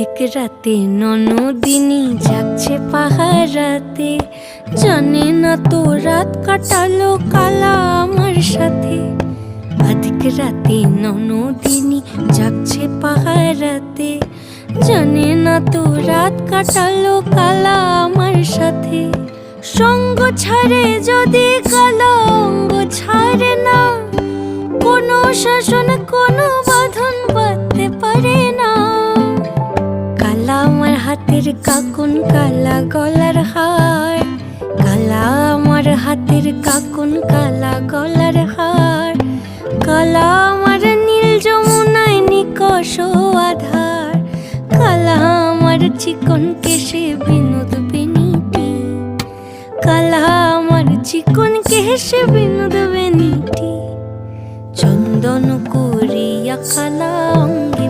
অধিক রাতে ননদিনী যাচ্ছে পাহারাতে, জানে না তো রাত কাটালো কালা আমার সাথে। অধিক রাতে ননদিনী যাচ্ছে পাহারাতে, জানে না তো রাত কাটালো কালা আমার সাথে। সঙ্গ ছাড়ে যদি কালা অঙ্গ ছাড়ে না, কোনো শাসন কোনো বাঁধন বাঁধতে পারে না। কালা আমার হাতের কাকুন কালা গলার হার, কালা আমার হাতের কাকুন কালা গলার হার। কালা আমার নীল যমুনায় নিকষ আধার, কালা আমার চিকন কেশে বিনোদ বেনিটি, কালা আমার চিকন কেশে বিনোদ বেনিটি। চন্দন করিয়া কালা অঙ্গে